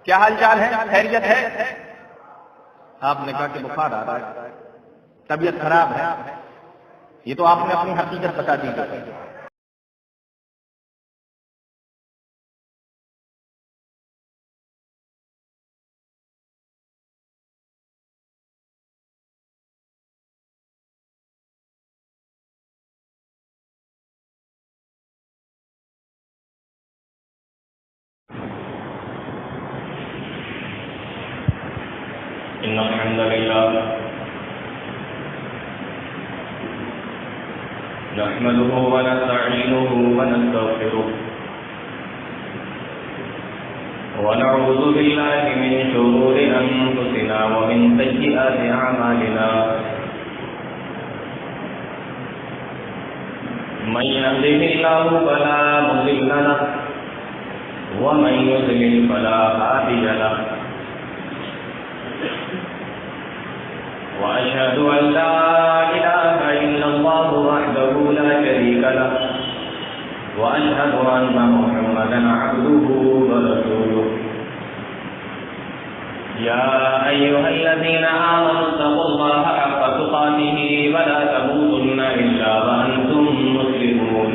کیا حال چال ہے؟ خیریت ہے؟ آپ نے کہا کہ بخار آ رہا ہے، طبیعت خراب ہے. یہ تو آپ نے اپنی حقیقت بتا دی. إن الحمد لله نحمده ونستعينه ونستغفره ونعوذ بالله من شرور أنفسنا ومن سيئات أعمالنا من يهده الله فلا مضل له ومن يضلل فلا هادي له وأشهد أن لا إله إلا الله وحده لا شريك له وأشهد أن محمدا عبده ورسوله يا أيها الذين آمنوا اتقوا الله حق تقاته ولا تموتن إلا وأنتم مسلمون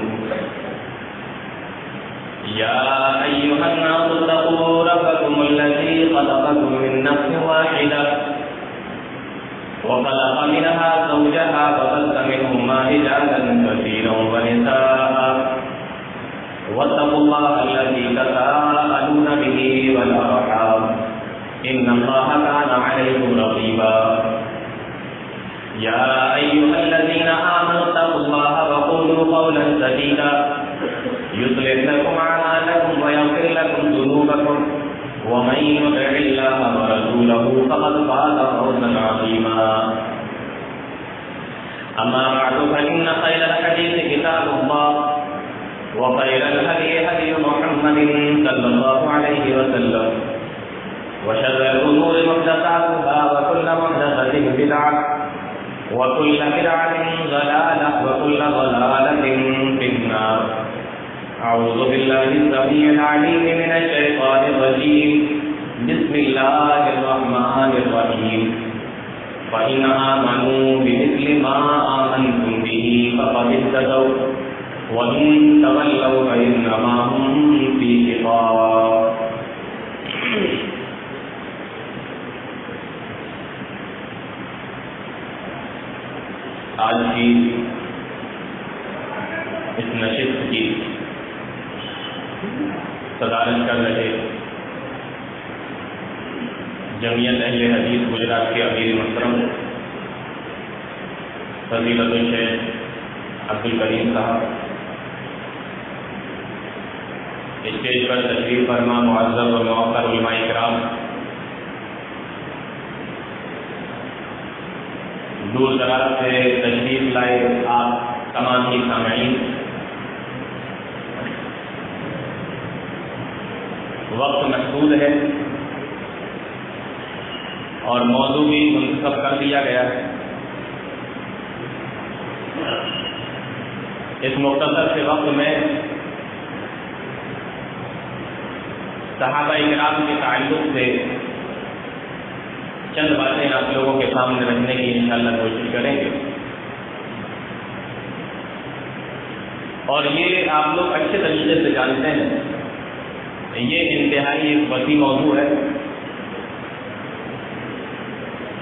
يا أيها الناس اتقوا ربكم الذي خلقكم من نفس واحدة وخلق منها زوجها وبث منهما رجالا كثيرا ونساء واتقوا الله الذي تساءلون به والأرحام إن الله كان عليكم رقيبا يا أيها الذين آمنوا اتقوا الله وقولوا قولا سديدا يصلح لكم أعمالكم ويغفر لكم ذنوبكم ومن يطع الله ورسوله فقد فاز فوزا عظيما أما بعد فإن خير الحديث كتاب الله وخير الهدي هدي محمد صلى الله عليه وسلم وشر الأمور محدثاتها وكل محدثة بدعة وكل بدعة ضلالة وكل ضلالة في النار. أعوذ بالله السميع العليم من الشيطان الرجيم. بسم الله الرحمن الرحيم. فإن آمنوا بمثل ما آمنتم به فقد اهتدوا وإن تولوا فإنما هم في شقاق. آج کی اس نشست کی صدارت کر رہے جمعیت اہل حدیث گجرات کے امیر محترم فضیلت الشیخ عبدالکریم صاحب، اسٹیج پر تشریف فرما معزز و موقر علماء کرام، دور دراز سے تشریف لائے آپ تمام ہی سامعین، وقت محدود ہے اور موضوع بھی منتخب کر دیا گیا ہے. اس مختصر سے وقت میں صحابہ کرام کے تعلق سے چند باتیں آپ لوگوں کے سامنے رکھنے کی انشاءاللہ کوشش کریں گے. اور یہ آپ لوگ اچھے طریقے سے جانتے ہیں، یہ انتہائی ایک وسیع موضوع ہے.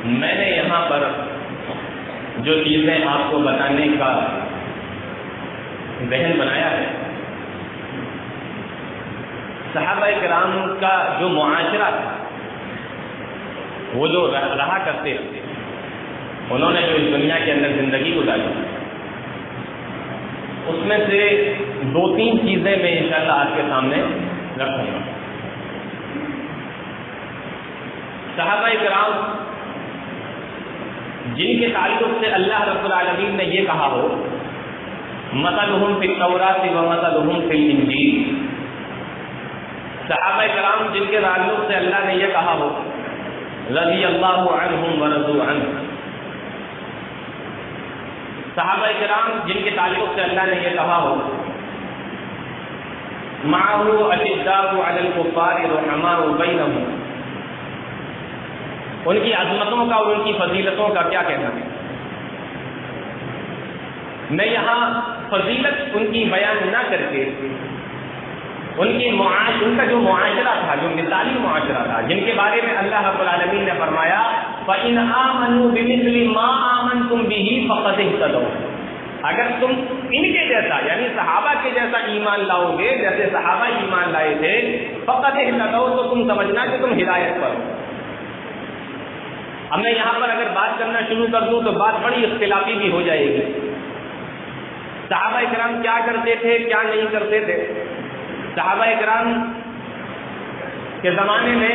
میں نے یہاں پر جو چیزیں آپ کو بتانے کا ذہن بنایا ہے، صحابہ کرام کا جو معاشرہ تھا، وہ جو رہا کرتے تھے، انہوں نے جو اس دنیا کے اندر زندگی گزاری، اس میں سے دو تین چیزیں میں انشاءاللہ آپ کے سامنے رکھوں گا. صحابہ کرام جن کے تعلق سے اللہ رب العالمین نے یہ کہا ہو مثلہم فی التوراۃ ومثلہم فی الانجیل، صحابہ کرام جن کے تعلق سے اللہ نے یہ کہا ہو رضی اللہ عنہم ورضوا عنہ، صحابہ کرام جن کے تعلق سے اللہ نے یہ کہا ہو معه اشداء علی الکفار رحماء بینہم، ان کی عظمتوں کا اور ان کی فضیلتوں کا کیا کہنا ہے؟ میں یہاں فضیلت ان کی بیان نہ کر کے ان کا جو معاشرہ تھا، جو مثالی معاشرہ تھا، جن کے بارے میں اللہ رب العالمین نے فرمایا فَإِنْ آمَنُوا بِمِثْلِ مَا آمَنْتُمْ بِهِ فَقَدِ اهْتَدَوْا، اگر تم ان کے جیسا یعنی صحابہ کے جیسا ایمان لاؤ گے جیسے صحابہ ایمان لائے تھے، فَقَدِ اهْتَدَوْا، تو تم سمجھنا کہ تم ہدایت پر ہو۔ اب میں یہاں پر اگر بات کرنا شروع کر دوں تو بات بڑی اختلافی بھی ہو جائے گی۔ صحابہ اکرام کیا کرتے تھے، کیا نہیں کرتے تھے، صحابہ اکرام کے زمانے میں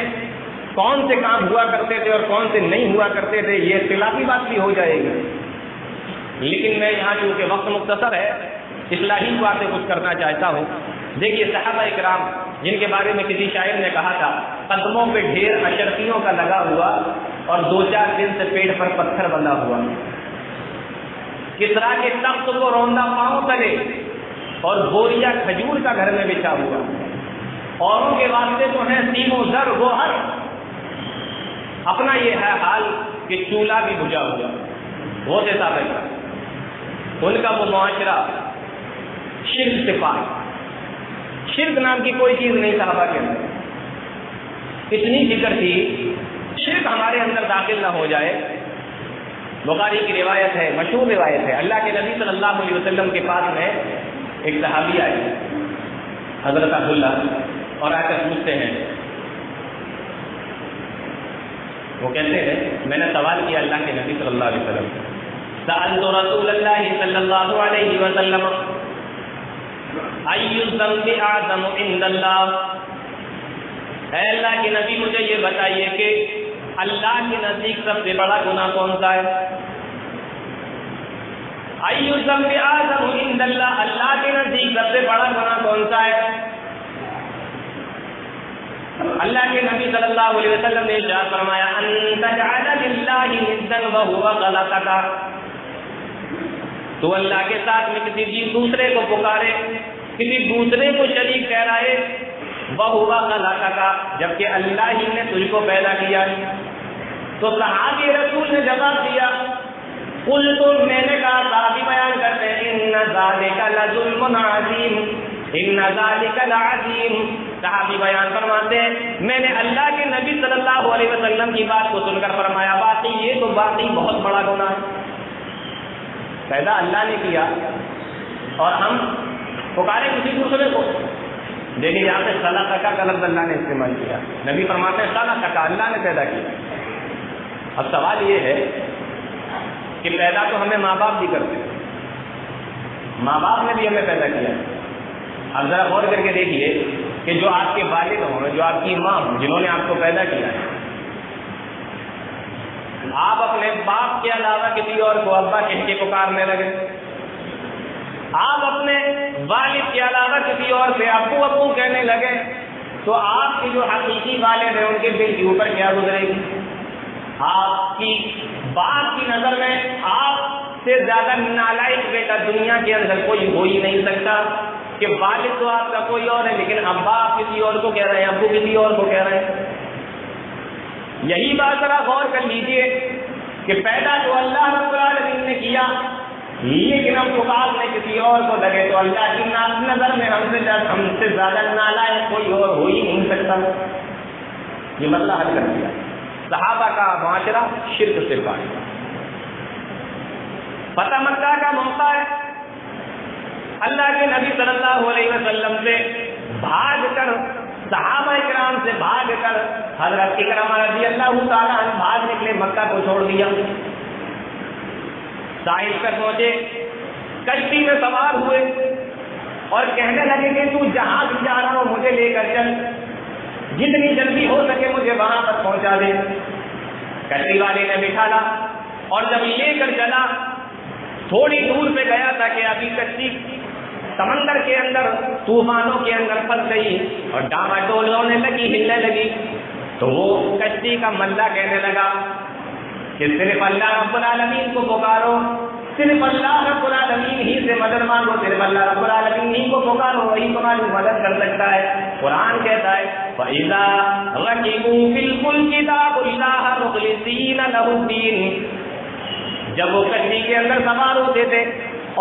کون سے کام ہوا کرتے تھے اور کون سے نہیں ہوا کرتے تھے، یہ اختلافی بات بھی ہو جائے گی۔ لیکن میں یہاں چونکہ وقت مختصر ہے اصلاحی باتیں کچھ کرنا چاہتا ہوں۔ دیکھیے صحابہ اکرام جن کے بارے میں کسی شاعر نے کہا تھا قدموں پہ ڈھیر اشرفیوں کا لگا ہوا اور 2-4 دن سے پیٹ پر پتھر بندھا ہوا، کسرا کے تخت کو روندہ پاؤں تلے اور بوریا کھجور کا گھر میں بچھا ہوا، اوروں کے واسطے تو ہیں سیم و زر گوہر، اپنا یہ ہے حال کہ چولہا بھی بجھا ہوا۔ وہ تھے صحابہ، ان کا وہ معاشرہ شرک سے پاک، شرک نام کی کوئی چیز نہیں صحابہ کے اندر، اتنی فکر تھی شرک ہمارے اندر داخل نہ ہو جائے۔ بخاری کی روایت ہے، مشہور روایت ہے، اللہ کے نبی صلی اللہ علیہ وسلم کے پاس میں ایک صحابی آئے حضرت عبداللہ، اور آ کر پوچھتے ہیں، وہ کہتے ہیں میں نے سوال کیا اللہ کے نبی صلی اللہ علیہ وسلم، سألت رسول اللہ صلی اللہ علیہ وسلم ای الذنب اعظم عند اللہ، اے اللہ کے نبی مجھے یہ بتائیے کہ اللہ کے نزدیک سب سے بڑا گناہ کون سا ہے؟ ای الذنب اعظم عند اللہ، اللہ کے نزدیک سب سے بڑا گناہ کون سا ہے؟ اللہ کے نبی صلی اللہ علیہ وسلم نے ارشاد فرمایا ان تجعل للہ ندا وهو خلقک، تو اللہ کے ساتھ میں کسی چیز دوسرے کو پکارے، کسی دوسرے کو شریک ٹھہرائے، وَهُوَ خَلَقَكَ، جبکہ اللہ ہی نے تجھ کو پیدا کیا۔ تو صحابی رسول نے جواب دیا، قلت، میں نے کہا، صحابی بیان کرتے ہیں، ان ذالک لظلم عظیم، ان ذالک لعظیم، صحابی بیان فرماتے ہیں میں نے اللہ کے نبی صلی اللہ علیہ وسلم کی بات کو سن کر فرمایا واقعی یہ تو واقعی بہت بڑا گناہ ہے، پیدا اللہ نے کیا اور ہم پکارے کسی دوسرے کو۔ دیکھیے یہاں پہ خلق کا لفظ اللہ نے استعمال کیا، نبی فرماتے ہیں خلق کا، اللہ نے پیدا کیا۔ اب سوال یہ ہے کہ پیدا تو ہمیں ماں باپ بھی کرتے ہیں، ماں باپ نے بھی ہمیں پیدا کیا۔ اب ذرا غور کر کے دیکھیے کہ جو آپ کے والد ہوں، جو آپ کی ماں ہوں، جنہوں نے آپ کو پیدا کیا ہے، آپ اپنے باپ کے علاوہ کسی اور کو ابا کہہ کے پکارنے لگے، آپ اپنے والد کے علاوہ کسی اور سے ابو ابو کہنے لگے، تو آپ کے جو حقیقی والد ہیں ان کے دل کے اوپر کیا گزرے گی؟ آپ کی باپ کی نظر میں آپ سے زیادہ نالائق بیٹا دنیا کے اندر کوئی ہو ہی نہیں سکتا کہ والد تو آپ کا کوئی اور ہے لیکن ابا آپ کسی اور کو کہہ رہے ہیں، ابو کسی اور کو کہہ رہے ہیں۔ یہی بات ذرا غور کر لیجئے کہ پیدا تو اللہ رب العالمین نے کیا، لیکن ہم پکارنے کسی اور کو لگے تو اللہ کی نظر میں ہم سے زیادہ نالائق کوئی اور ہو ہی نہیں سکتا۔ یہ مسئلہ حل کر دیا۔ صحابہ کا معاشرہ شرک سے پاک۔ فتح مکہ کا موقع ہے، اللہ کے نبی صلی اللہ علیہ وسلم سے بھاگ کر، صحابہ اکرام سے بھاگ کر حضرت اکرمہ رضی اللہ تعالیٰ عنہ بھاگ نکلے، مکہ کو چھوڑ دیا، ساحل پر پہنچے، کشتی میں سوار ہوئے اور کہنے لگے کہ تو جہاں بھی جا رہا ہو مجھے لے کر چل، جتنی جلدی ہو سکے مجھے وہاں پر پہنچا دے۔ کشتی والے نے بٹھالا اور جب لے کر چلا تھوڑی دور پہ گیا تھا کہ ابھی کشتی سمندر کے اندر طوفانوں کے اندر پھنس گئی اور ڈاما ڈول ہونے لگی، ہلنے لگی، تو وہ کشتی کا ملا کہنے لگا کہ صرف اللہ رب العالمین کو پکارو، صرف اللہ رب العالمین ہی سے مدد مانگو، صرف اللہ رب العالمین ہی کو پکارو، وہی تمہاری مدد کر سکتا ہے۔ قرآن کہتا ہے فَإِذَا رَكِبُوا فِي الْفُلْكِ دَعَوُا اللَّهَ مُخْلِصِينَ لَهُ الدِّينَ، جب وہ کشتی کے اندر سوار ہوتے تھے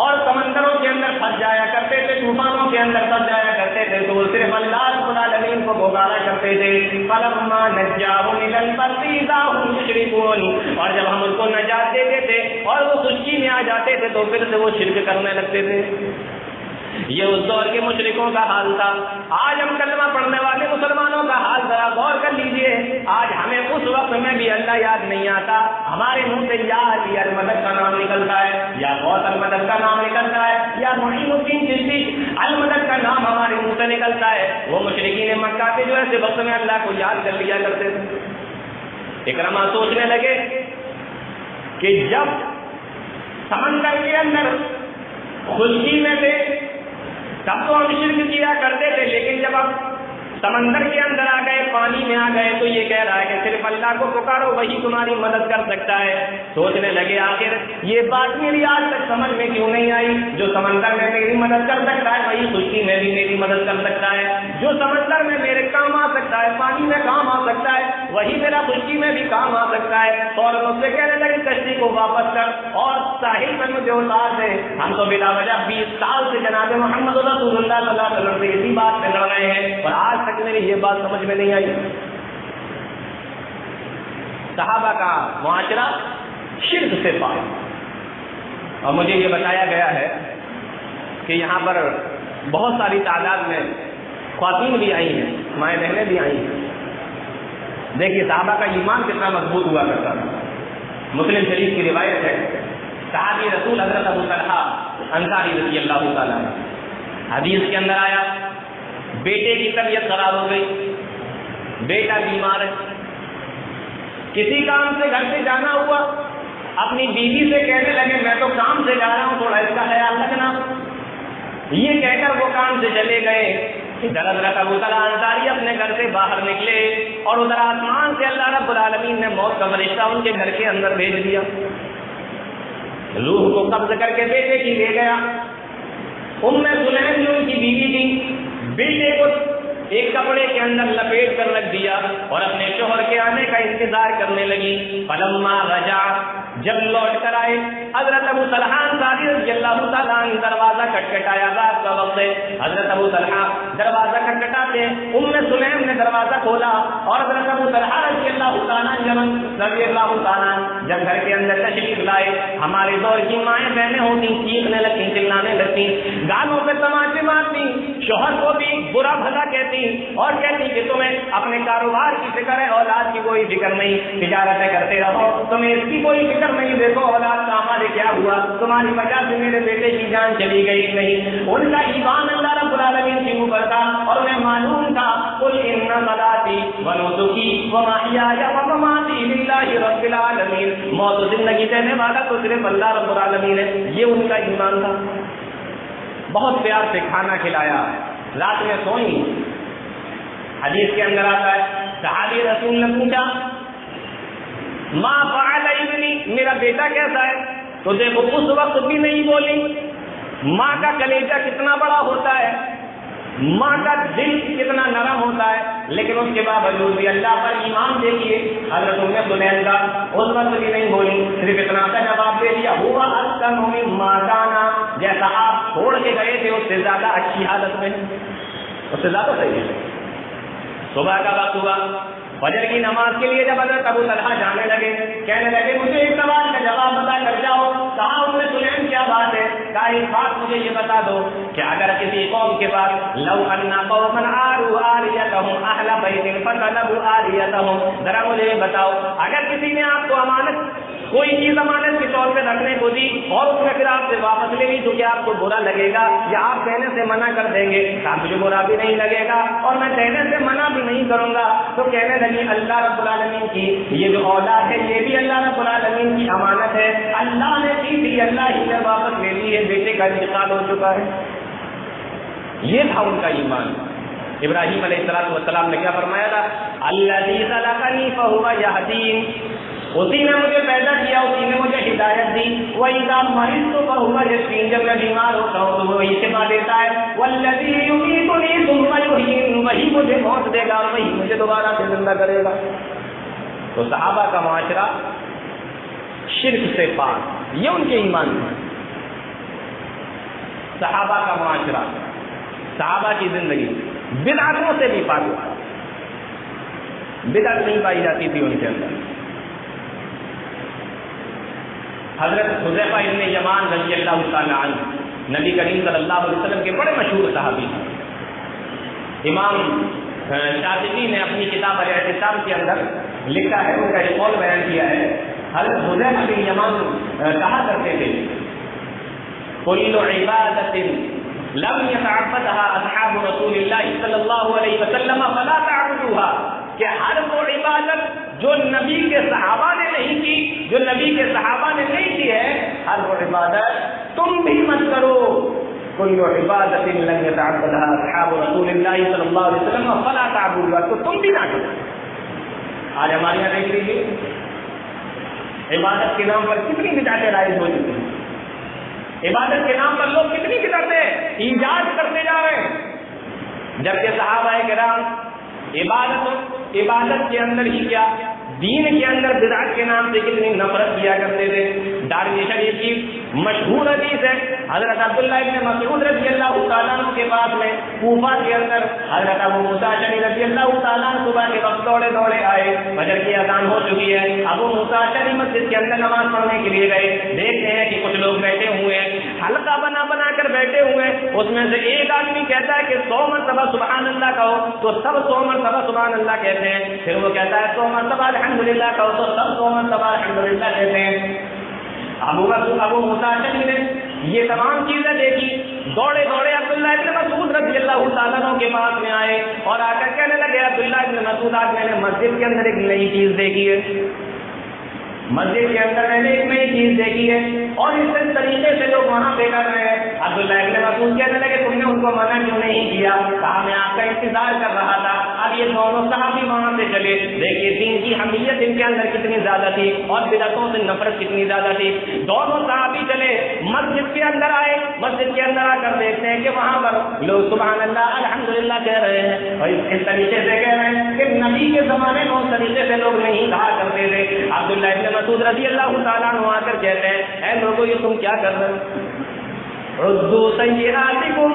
اور سمندروں کے اندر پھنس جایا کرتے تھے، طوفانوں کے اندر پھنس جایا کرتے تھے، تو وہ صرف اللہ رب العالمین کو پکارا کرتے تھے۔ فَلَمَّا نَجَّاهُمْ إِلَى الْبَرِّ إِذَا هُمْ يُشْرِكُونَ، اور جب ہم ان کو نجات دیتے تھے اور وہ خشکی میں آ جاتے تھے تو پھر سے وہ شرک کرنے لگتے تھے۔ یہ اس دور کے مشرکوں کا حال تھا۔ آج ہم کلمہ پڑھنے والے مسلمانوں کا حال ذرا غور کر لیجئے۔ آج ہمیں اس وقت میں بھی اللہ یاد نہیں آتا، ہمارے منہ سے یا علی المدد کا نام نکلتا ہے، یا غوث المدد کا نام نکلتا ہے، یا معین الدین چشتی المدد کا نام ہمارے منہ سے نکلتا ہے۔ وہ مشرکین مکہ کے جو ایسے وقت میں اللہ کو یاد کر لیا کرتے تھے۔ اکرمہ سوچنے لگے کہ جب سمندر کے اندر خشکی میں تھے تب تو ہم شرک کیا کرتے تھے، لیکن جب اب سمندر کے اندر آ گئے، پانی میں آ گئے، تو یہ کہہ رہا ہے کہ صرف اللہ کو پکارو، وہی تمہاری مدد کر سکتا ہے۔ سوچنے لگے آخر یہ بات میری آج تک سمجھ میں کیوں نہیں آئی؟ جو سمندر میں میری مدد کر سکتا ہے وہی خشکی میں بھی میری مدد کر سکتا ہے، جو سمندر میں میرے کام آ سکتا ہے، پانی میں کام آ سکتا ہے، وہی میرا خشکی میں بھی کام آ سکتا ہے۔ اور مجھ سے کہنے لگے کشتی کو واپس کر اور ساحل پر مجھے اتار دے۔ ہم تو بلا وجہ 20 سال سے جناب محمد رسول اللہ صلی اللہ علیہ وسلم سے اسی بات پہ لڑ رہے ہیں اور آج تک میری یہ بات سمجھ میں نہیں آئی۔ صحابہ کا معاشرہ شرک سے پاک، اور مجھے یہ بتایا گیا ہے کہ یہاں پر بہت ساری تعداد میں خواتین بھی آئی ہیں، مائیں بہنیں بھی آئی ہیں۔ دیکھیے صحابہ کا ایمان کتنا مضبوط ہوا کرتا تھا۔ مسلم شریف کی روایت ہے، صحابی رسول حضرت ابو طلحہ انصاری رضی اللہ تعالیٰ حدیث کے اندر آیا، بیٹے کی طبیعت خراب ہو گئی، بیٹا بیمار ہے، کسی کام سے گھر سے جانا ہوا، اپنی بیوی سے کہنے لگے میں تو کام سے جا رہا ہوں، تھوڑا اس کا خیال رکھنا۔ یہ کہہ کر وہ کام سے چلے گئے۔ ادھر حضرت ابو طلحہ انصاری اپنے گھر سے باہر نکلے اور ادھر آسمان سے اللہ رب العالمین نے موت کا فرشتہ ان کے گھر کے اندر بھیج دیا، روح کو قبض کر کے بیٹے کی لے گیا۔ ام سلیم جو ان کی بیوی تھی، بیٹے کو ایک کپڑے کے اندر لپیٹ کر رکھ دیا اور اپنے شوہر کے آنے کا انتظار کرنے لگی۔ فلما رجع، جب لوٹ کر آئے، حضرت ابو طلحہ انصاری رضی اللہ تعالیٰ عنہ دروازہ کٹکھٹایا، رات کا وقت ہے، حضرت ابو طلحہ دروازہ کٹکھٹاتے، ام سلیم نے دروازہ کھولا اور حضرت ابو طلحہ رضی اللہ تعالیٰ جب گھر کے اندر تشریف لائے، ہمارے دور کی مائیں بہنیں ہوتی چیخنے لگتی، چلانے لگتی، گالوں پہ تماچے مارتی، شوہر کو بھی برا بھلا کہتی اور کہتی کہ تمہیں اپنے کاروبار کی فکر ہے، اولاد کی کوئی فکر نہیں، تجارتیں کرتے رہو، تمہیں اس کی کوئی فکر نہیں، دیکھو اولاد کا ہمارے کیا ہوا، تمہاری وجہ سے میرے بیٹے کی جان چلی گئی نہیں۔ ان کا ایمان اللہ رب العالمین کے اوپر تھا اور انہیں معلوم تھا قل ان صلاتی ونسکی ومحیای ومماتی للہ رب العالمین، موت و زندگی دینے والا تو صرف اللہ رب العالمین ہے، یہ ان کا ایمان تھا۔ بہت پیار سے کھانا کھلایا، رات میں سوئی۔ حدیث کے اندر آتا ہے صحابی رسول نے پوچھا ما فعل ابنی، میرا بیٹا کیسا ہے؟ تو دیکھو اس وقت بھی نہیں بولی۔ ماں کا کلیجہ کتنا بڑا ہوتا ہے، ماں کا دل کتنا نرم ہوتا ہے، لیکن اس کے باوجود بھی اللہ پر ایمان دیکھیے حضرت ام سلیم کا اس وقت بھی نہیں بولی، صرف اتنا کا جواب دے دیا ہوا اسکن مما کانا، جیسا آپ چھوڑ کے گئے تھے اس سے زیادہ اچھی حالت میں، اس سے زیادہ صحیح ہے۔ صبح کا وقت ہوا، فجر کی نماز کے لیے جب حضرت ابو طلحہ جانے لگے، کہنے لگے مجھے ایک سوال کا جواب بتا کر جاؤ۔ کہا ام سلیم کیا بات ہے؟ کہا ایک بات مجھے یہ بتا دو کہ اگر کسی قوم کے پاس لو ان قوما عاروا عاریتهم اہل بیت فطلبوا عاریتهم، ذرا مجھے یہ بتاؤ اگر کسی نے آپ کو امانت کوئی چیز امانت کے طور پہ رکھنے کو دی اور اس میں پھر آپ سے واپس لے لی تو کیا آپ کو برا لگے گا یا آپ کہنے سے منع کر دیں گے؟ مجھے برا بھی نہیں لگے گا اور میں کہنے سے منع بھی نہیں کروں گا۔ تو کہنے لگی اللہ رب العالمین کی یہ جو اولاد ہے یہ بھی اللہ رب العالمین کی امانت ہے، اللہ نے دی تھی، اللہ ہی نے واپس لے لی ہے، بیٹے کا انتقال ہو چکا ہے۔ یہ تھا ان کا ایمان۔ ابراہیم علیہ السلام نے کیا فرمایا تھا؟ الذی خلقنی فہو یہدین، اسی نے مجھے پیدا کیا، اسی نے مجھے ہدایت دی۔ وَإِذَا مَرِضْتُ فَهُوَ يَشْفِينِ، جب میں بیمار ہوتا ہوں تو وہی شفا دیتا ہے۔ وَالَّذِي يُمِيتُنِي ثُمَّ يُحْيِينِ، وہی مجھے موت دے گا اور وہی مجھے دوبارہ سے زندہ کرے گا۔ تو صحابہ کا معاشرہ شرک سے پاک، یہ ان کے ایمان ہے۔ صحابہ کا معاشرہ، صحابہ کی زندگی بدعتوں سے بھی پاک ہوا، بدعت نہیں پائی جاتی تھی ان کے اندر۔ حضرت حذیفہ ابن یمان رضی اللہ تعالی عنہ نبی کریم صلی اللہ علیہ وسلم کے بڑے مشہور صحابی ہیں۔ امام شاطبی نے اپنی کتاب الاعتصام کے اندر لکھا ہے، ان کا یہ قول بیان کیا ہے، حضرت حذیفہ بن یمان کہا کرتے تھے کل عبادت لم يتعبدها اصحاب رسول اللہ صلی اللہ علیہ وسلم فلا تعبدوها، کہ ہر وہ عبادت جو نبی کے صحابہ نے نہیں کی، جو نبی کے صحابہ نے نہیں کی ہے، ہر وہ عبادت تم بھی مت کرو۔ کل عبادت لم يتعبدها اصحاب رسول اللہ صلی اللہ علیہ وسلم فلا تعبدوها، تو تم بھی نہ کرو۔ آج ہمارے یہاں دیکھ لیجیے عبادت کے نام پر کتنی بدعتیں رائج ہو چکی ہیں، عبادت کے نام پر لوگ کتنی بدعتیں ایجاد کرتے جا رہے ہیں، جبکہ صحابہ کرام عبادت کے اندر ہی کیا، دین کے اندر بدعت کے نام سے کتنی نفرت کیا کرتے تھے۔ دارمی شریف کی مشہور حدیث ہے، حضرت عبداللہ ابن مسعود رضی اللہ تعالیٰ عنہ کے پاس میں کوفہ کے اندر حضرت ابو موسیٰ اشعری رضی اللہ تعالیٰ عنہ صبح کے وقت دوڑے دوڑے آئے، فجر کی اذان ہو چکی ہے، ابو موسیٰ اشعری مسجد کے اندر نماز پڑھنے کے لیے گئے، دیکھتے ہیں کہ کچھ لوگ بیٹھے ہوئے ہیں، حلقہ بنا بنا کر بیٹھے ہوئے ہیں، اس میں سے ایک آدمی کہتا ہے کہ 100 مرتبہ سبحان اللہ کہو، تو سب 100 مرتبہ سبحان اللہ کہتے ہیں، پھر وہ کہتا ہے 100 مرتبہ الحمدللہ کہو، تو سب 100 مرتبہ الحمدللہ کہتے ہیں۔ ابو موسیٰ اشعری نے یہ تمام چیزیں دیکھی، دوڑے دوڑے عبداللہ ابن مسعود رضی اللہ تعالیٰ عنہ کے پاس میں آئے اور آ کر کہنے لگے عبداللہ ابن مسعود، آج میں نے مسجد کے اندر ایک نئی چیز دیکھی ہے، مسجد کے اندر میں نے ایک نئی چیز دیکھی ہے اور اس طریقے سے لوگ وہاں پہ کر رہے ہیں۔ عبداللہ ابن مسعود کہنے لگے تم نے ان کو منع کیوں نہیں کیا؟ کہا میں آپ کا انتظار کر رہا تھا۔ اب یہ دونوں صحابی وہاں سے چلے، دیکھیے دین کی حمیت ان کے اندر کتنی زیادہ تھی اور بدعتوں سے نفرت کتنی زیادہ تھی۔ دونوں صحابی چلے، مسجد کے اندر آئے، مسجد کے اندر آ کر دیکھتے ہیں کہ وہاں پر لوگ سبحان اللہ الحمدللہ کہہ رہے ہیں اور اس طریقے سے کہہ رہے ہیں کہ نبی کے زمانے میں اس طریقے سے لوگ نہیں کہا کرتے تھے۔ عبداللہ ابن مسعود رضی اللہ تعالیٰ عنہ آ کر کہتے ہیں اے لوگوں یہ تم کیا کر رہے ہو؟ عدوا سیئاتکم،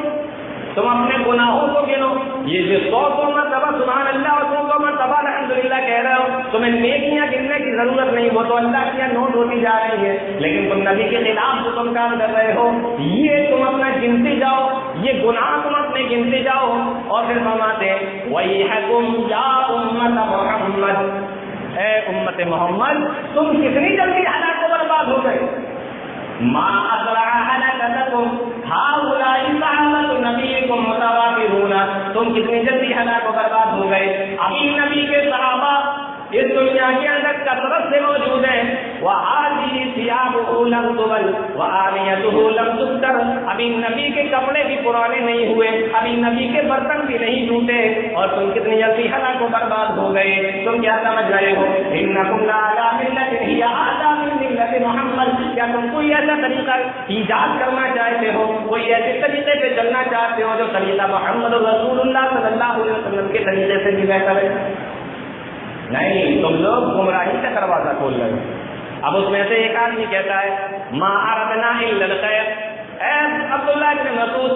تم اپنے گناہوں کو گنو، یہ جو 100 مرتبہ سبحان اللہ اور 100 مرتبہ الحمدللہ کہہ رہے ہو، تمہیں نیکیاں گننے کی ضرورت نہیں، وہ تو اللہ کی نوٹ ہوتی جا رہی ہے، لیکن تم نبی کے خلاف جو تم کام کر رہے ہو یہ تم اپنا گنتی جاؤ، یہ گناہ تم اپنے گنتی جاؤ۔ اور پھر فرماتے ہیں وَيْحَكُمْ يَا أُمَّةَ مُحَمَّدٍ، اے امت محمد تم کتنی جلدی ہلاک و برباد ہو گئے۔ ما اسرع ہلاکتکم ہؤلاء صحابۃ نبیکم متوافرون، تم کتنی جلدی ہلاک و برباد ہو گئے۔ ابھی نبی کے صحابہ اس دنیا کے اندر کثرت سے موجود ہیں، وَهَٰذِهِ ثِيَابُهُ لَمْ تُبَلْ وَآنِيَتُهُ لَمْ تُبْتَرْ، ابھی نبی کے کپڑے بھی پرانے نہیں ہوئے، ابھی نبی کے برتن بھی نہیں ٹوٹے اور تم کتنی جلدی ہلاک و برباد ہو گئے۔ تم کیا سمجھ رہے ہو؟ إِنَّكُمْ لَعَلَىٰ مِلَّةٍ هِيَ أَهْدَىٰ مِن مِلَّةِ مُحَمَّدٍ، کیا تم کوئی ایسا طریقہ ایجاد کرنا چاہتے ہو، کوئی ایسے طریقے سے چلنا چاہتے ہو جو طریقہ محمد رسول اللہ صلی اللہ علیہ وسلم کے طریقے سے بھی بہتر ہے؟ نہیں، تم لوگ گمراہی کا دروازہ کھول رہے ہو۔ اب اس میں سے ایک آدمی کہتا ہے ما اردنا الا الخیر، اے عبداللہ ابن مسعود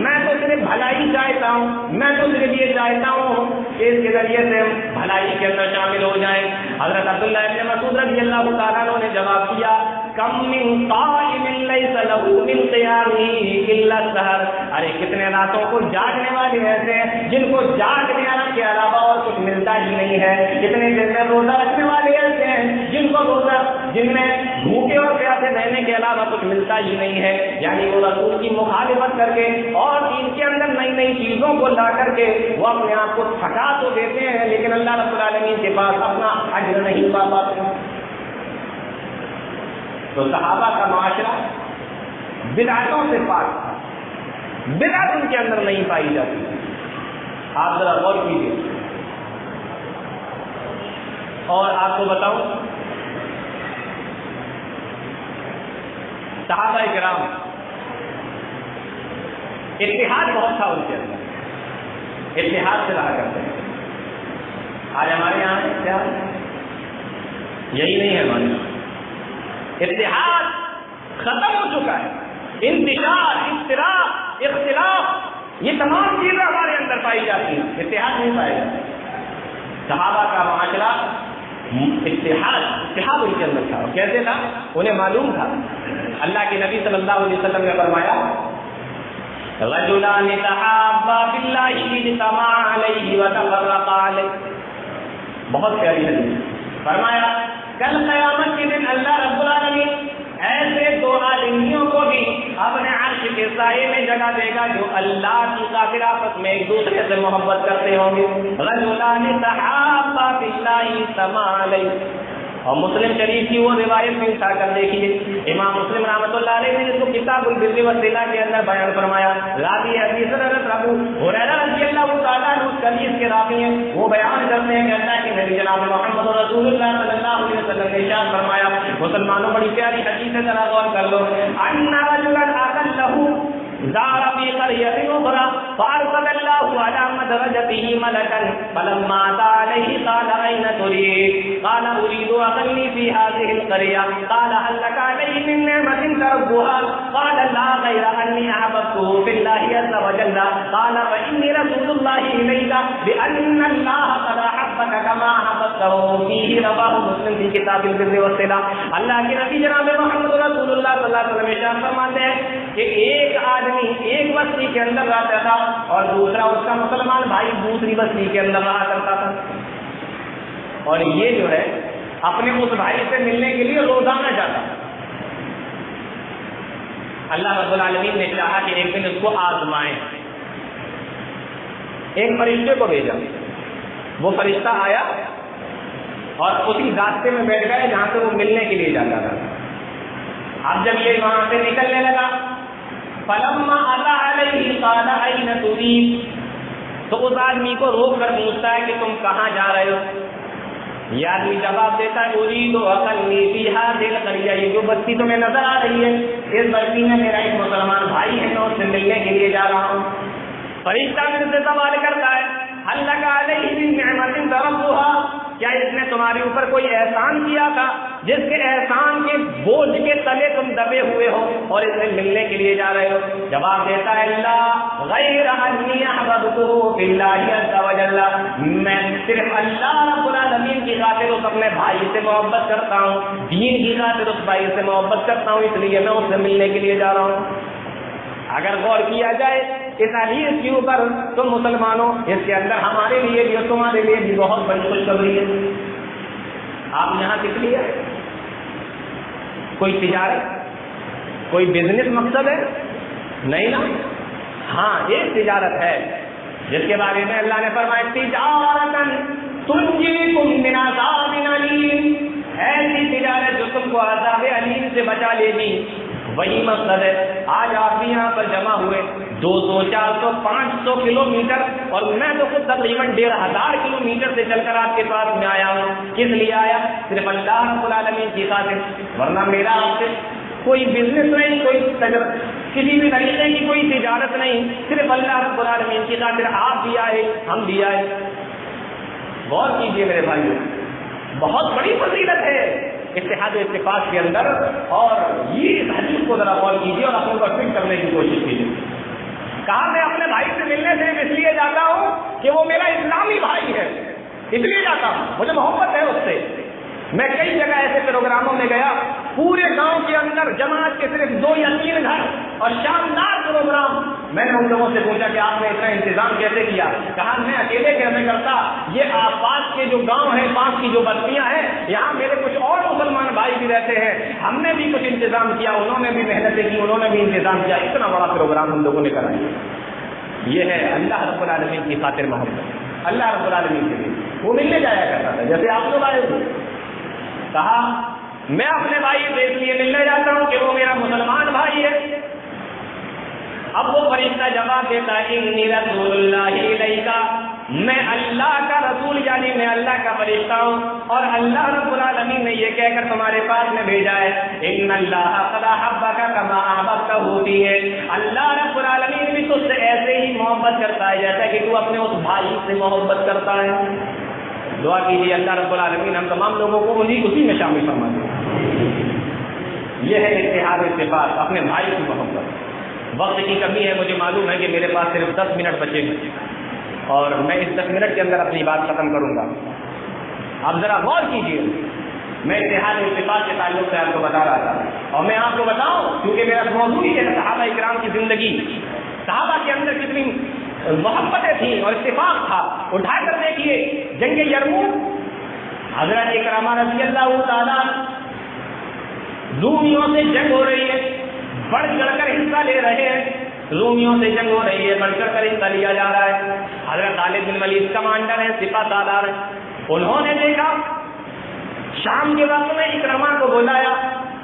میں تو صرف بھلائی چاہتا ہوں، میں تو صرف یہ چاہتا ہوں کہ اس کے ذریعے سے بھلائی کے اندر شامل ہو جائیں۔ حضرت عبداللہ ابن مسعود رضی اللہ تعالیٰ عنہ نے جواب دیا کم من قائم لیس له من قیامہ الا السحر، ارے کتنے راتوں کو جاگنے والے ایسے ہیں جن کو جاگنے کے علاوہ اور کچھ ملتا ہی نہیں ہے، کتنے دن میں روزہ رکھنے والے ایسے ہیں جن کو روزہ جن میں بھوکے اور پیاسے رہنے کے علاوہ کچھ ملتا ہی نہیں ہے، یعنی وہ رسول کی مخالفت کر کے اور ان کے اندر نئی نئی چیزوں کو لا کر کے وہ اپنے آپ کو تھکا تو دیتے ہیں لیکن اللہ رب العالمین کے پاس اپنا اجر نہیں پا پاتے۔ تو صحابہ کا معاشرہ بدعتوں سے پاک، بدعت ان کے اندر نہیں پائی جاتی۔ آپ ذرا غور کیجیے اور آپ کو بتاؤں صحابہ کرام اتحاد بہت تھا ان کے اندر، اتحاد سے رہا کرتے ہیں. آج ہمارے یہاں اتحاد یہی نہیں ہے. ہمارے اتحاد ختم ہو چکا ہے. انتشار، اختلاف، اختلاف، یہ تمام چیزیں ہمارے اندر پائی جاتی ہیں، اتحاد نہیں پایا جاتا. صحابہ کا معاشرہ اتحاد ان کے اندر تھا. اور کیسے تھا؟ انہیں معلوم تھا. اللہ کے نبی صلی اللہ علیہ وسلم نے فرمایا رجلان تحابا باللہ اجتمعا علیہ وتفرقا علیہ. بہت پیاری حدیث. فرمایا کل قیامت کے دن اللہ رب العالمین ایسے دو آدمیوں کو بھی اپنے عرش کے سائے میں جگہ دے گا جو اللہ کی خاطر آپس میں ایک دوسرے سے محبت کرتے ہوں گے. رجلان تحابا باللہ اجتمعا علیہ. اور مسلم شریف کی وہ روایت میں اٹھا کر دیکھیے. امام مسلم رحمۃ اللہ علیہ نے اس کو کتاب البر والصلہ کے اندر بیان فرمایا. راوی حدیث حضرت ابو ہریرہ رضی اللہ تعالیٰ عنہ اس حدیث کے راوی ہیں. وہ بیان کرتے ہیں کہ اللہ کے نبی جناب محمد رسول اللہ صلی اللہ علیہ وسلم نے ارشاد فرمایا، مسلمانوں بڑی پیاری حدیث ہے، ذرا غور کر لو. ان رجلا اقله زار في قرية أخرى فأرسل الله على مدرجته ملكا فلما أتى عليه قال أين تريد؟ قال أريد أخلي في هذه القرية. قال هل لك علي من نعمة تربها؟ قال لا غير أني أحببته في الله عز وجل. قال فإني رسول الله إليك بأن الله قد أحبك كما أحببته فيه. رواه مسلم في كتاب البر والصلة. اللہ کے نبی جناب محمد رسول اللہ صلی اللہ علیہ وسلم ارشاد فرماتے ہیں کہ ایک آدمی ایک بستی کے اندر رہتا تھا اور دوسرا اس کا مسلمان بھائی دوسری بستی کے اندر رہا کرتا تھا. اور یہ جو ہے اپنے اس بھائی سے ملنے کے لیے روزانہ جاتا. اللہ رب العالمین نے چاہا کہ ایک دن اس کو آزمائیں. ایک فرشتے کو بھیجا. وہ فرشتہ آیا اور اسی راستے میں بیٹھ گئے جہاں سے وہ ملنے کے لیے جاتا تھا. اب جب یہ وہاں سے نکلنے لگا فلما اتا علیہ قال این تريد، تو اس آدمی کو روک کر پوچھتا ہے کہ تم کہاں جا رہے ہو؟ یہ آدمی جواب دیتا ہے اريد اخلي في هذه القرية، یہ جو بستی تمہیں نظر آ رہی ہے اس بستی میں میرا ایک مسلمان بھائی ہے، میں اس سے ملنے کے لیے جا رہا ہوں. فرشتہ پھر سے سوال کرتا ہے هل لك عليه من نعمة تربها، کیا اس نے تمہارے اوپر کوئی احسان کیا تھا جس کے احسان کے بوجھ کے تلے تم دبے ہوئے ہو اور اس سے ملنے کے لیے جا رہے ہو؟ جواب دیتا ہے اللہ غیر انی احببته فی اللہ عز وجل، میں صرف اللہ رب العالمین کی خاطر اس اپنے بھائی سے محبت کرتا ہوں، دین کی خاطر اس بھائی سے محبت کرتا ہوں، اس لیے میں اس سے ملنے کے لیے جا رہا ہوں. اگر غور کیا جائے اس حدیث کے اوپر تو مسلمانوں اس کے اندر ہمارے لیے بھی اور تمہارے لیے بھی بہت بڑی خوشخبری ہے. آپ یہاں کس لیے؟ کوئی تجارت، کوئی بزنس مقصد ہے؟ نہیں نا. ہاں ایک تجارت ہے جس کے بارے میں اللہ نے فرمایا تجارتن تنجیکم من عذاب علیم، ایسی تجارت جو تم کو عذاب علیم سے بچا لے گی. وہی مقصد ہے. آج آپ بھی یہاں پر جمع ہوئے 200 400 500 کلومیٹر اور میں تو خود تقریباً 1500 کلومیٹر سے چل کر آپ کے پاس میں آیا ہوں. کس لیے آیا؟ صرف اللہ رب العالمین کی خاطر. ورنہ میرا آپ سے کوئی بزنس نہیں، کوئی کسی بھی طریقے کی کوئی تجارت نہیں، صرف اللہ رب العالمین کی خاطر آپ بھی آئے، ہم بھی آئے. غور کیجیے میرے بھائیوں، بہت بڑی فضیلت ہے اتحاد و اتفاق کے اندر. اور یہ حدیث کو ذرا غور کیجیے اور اپنے کو فٹ کرنے کی کوشش کیجیے. کہا میں اپنے بھائی سے ملنے سے اس لیے جاتا ہوں کہ وہ میرا اسلامی بھائی ہے، اس لیے جاتا ہوں، مجھے محبت ہے اس سے. میں کئی جگہ ایسے پروگراموں میں گیا، پورے گاؤں کے اندر جماعت کے صرف 2 یا 3 گھر اور شاندار پروگرام. میں نے ان لوگوں سے پوچھا کہ آپ نے اتنا انتظام کیسے کیا؟ کہا میں اکیلے کیسے کرتا، یہ آس پاس کے جو گاؤں ہیں، پاس کی جو بستیاں ہیں، یہاں میرے کچھ اور مسلمان بھائی بھی رہتے ہیں، ہم نے بھی کچھ انتظام کیا، انہوں نے بھی محنتیں کی، انہوں نے بھی انتظام کیا، اتنا بڑا پروگرام ہم لوگوں نے کرایا. یہ ہے اللہ رب العالمین کی خاطر محبت. اللہ رب العالمین کے لیے وہ ملنے جایا کرتا تھا جیسے آپ لوگ آئے تھے. کہا میں اپنے بھائی سے اس لیے ملنے جاتا ہوں کہ وہ میرا مسلمان بھائی ہے. اب وہ فرشتہ جواب دیتا ہے انی رسول اللہ الیک، میں اللہ کا رسول یعنی میں اللہ کا فرشتہ ہوں اور اللہ رب العالمین نے یہ کہہ کر تمہارے پاس میں بھیجا ہے ان اللہ قد احبک کما احببتہ ہوتی ہے، اللہ رب العالمین بھی تجھ سے ایسے ہی محبت کرتا ہے جیسا کہ تو اپنے اس بھائی سے محبت کرتا ہے۔ دعا کیجیے اللہ رب العالمین ہم تمام لوگوں کو اسی میں شامل فرما دے۔ یہ ہے اتحاد اتفاق، اپنے بھائی کی محبت۔ وقت کی کمی ہے، مجھے معلوم ہے کہ میرے پاس صرف 10 منٹ بچے ہیں اور میں اس 10 منٹ کے اندر اپنی بات ختم کروں گا۔ آپ ذرا غور کیجیے، میں اتحاد اتفاق کے تعلق سے آپ کو بتا رہا تھا اور میں آپ کو بتاؤں کیونکہ میرا موضوع ہی ہے صحابہ اکرام کی زندگی، صحابہ کے اندر کتنی محبتیں تھیں اور اتفاق تھا۔ اٹھا کر دیکھیے جنگ یرموک، حضرت اکرامہ رضی اللہ تعالیٰ رومیوں سے جنگ ہو رہی ہے، بڑھ چڑھ کر حصہ لے رہے ہیں، رومیوں سے جنگ ہو رہی ہے، بڑھ چڑھ کر حصہ لیا جا رہا ہے۔ حضرت خالد بن ولید کمانڈر ہیں، سپہ سالار ہیں، انہوں نے دیکھا شام کے وقت میں اکرمہ کو بلایا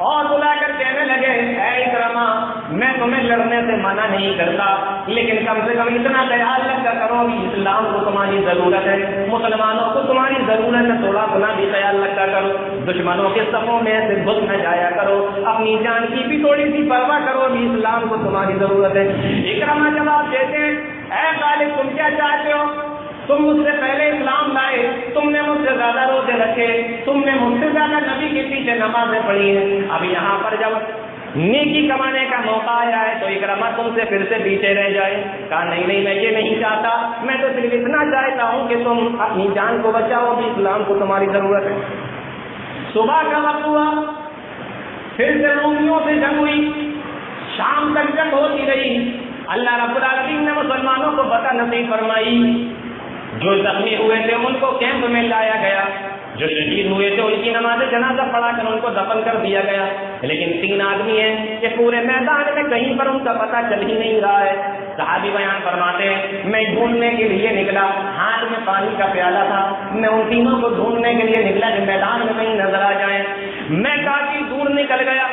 اور بلا کر کہنے لگے اے اکرمہ میں تمہیں لڑنے سے منع نہیں کرتا لیکن کم سے کم اتنا خیال رکھا کرو کہ اسلام کو تمہاری ضرورت ہے، مسلمانوں کو تمہاری ضرورت ہے، تھوڑا اپنا بھی خیال رکھا کرو، دشمنوں کے صفوں میں سے گھس نہ جایا کرو، اپنی جان کی بھی تھوڑی سی پرواہ کرو کہ اسلام کو تمہاری ضرورت ہے۔ اکرمہ جواب دیتے ہیں اے خالد تم کیا چاہتے ہو؟ تم مجھ سے پہلے اسلام لائے، تم نے مجھ سے زیادہ روزے رکھے، تم نے مجھ سے زیادہ نبی کے پیچھے نمازیں پڑھی ہیں، اب یہاں پر جب نیکی کمانے کا موقع آیا ہے تو اکرمہ تم سے پھر سے پیچھے رہ جائے۔ کہا نہیں میں یہ نہیں چاہتا، میں تو صرف اتنا چاہتا ہوں کہ تم اپنی جان کو بچاؤ، بھی اسلام کو تمہاری ضرورت ہے۔ صبح کا وقت ہوا، پھر سے رومیوں سے جنگ ہوئی، شام تک جنگ ہوتی رہی، اللہ رب العالمین نے مسلمانوں کو فتح نصیب فرمائی، جو زخمی ہوئے تھے ان کو کیمپ میں لایا گیا، جو شہید ہوئے تھے ان کی نماز جنازہ پڑھا کر ان کو دفن کر دیا گیا، لیکن 3 آدمی ہیں کہ پورے میدان میں کہیں پر ان کا پتہ چل ہی نہیں رہا ہے۔ صحابی بیان فرماتے ہیں میں ڈھونڈنے کے لیے نکلا، ہاتھ میں پانی کا پیالہ تھا، میں ان تینوں کو ڈھونڈنے کے لیے نکلا کہ میدان میں کہیں نظر آ جائیں، میں کافی دور نکل گیا،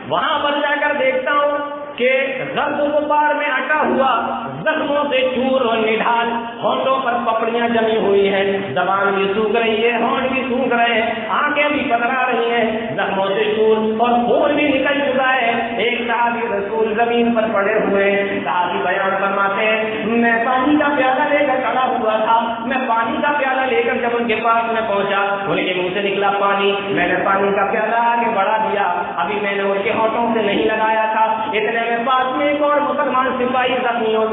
وہاں پر جا کر دیکھتا ہوں کہ غرض غبار میں اٹا ہوا، زخموں سے چور اور نڈھال، ہونٹوں پر پپڑیاں جمی ہوئی ہیں، زبان بھی سوکھ رہی ہے، ہونٹ بھی سوکھ رہے ہیں، آنکھیں بھی پتھرا رہی ہیں، زخموں سے چور اور خون بھی نکل چکا ہے۔ ایک صحابی رسول زمین پر پڑے ہوئے ہیں، صحابی بیان فرماتے ہیں میں پانی کا پیالہ لے کر کھڑا ہوا تھا، میں پانی کا پیالہ لے کر جب ان کے پاس میں پہنچا ان کے منہ سے نکلا پانی، میں نے پانی کا پیالہ آگے بڑھا دیا، ابھی میں نے ان کے ہونٹوں سے نہیں لگایا تھا، اتنے میں پاس میں ایک اور مسلمان سپاہی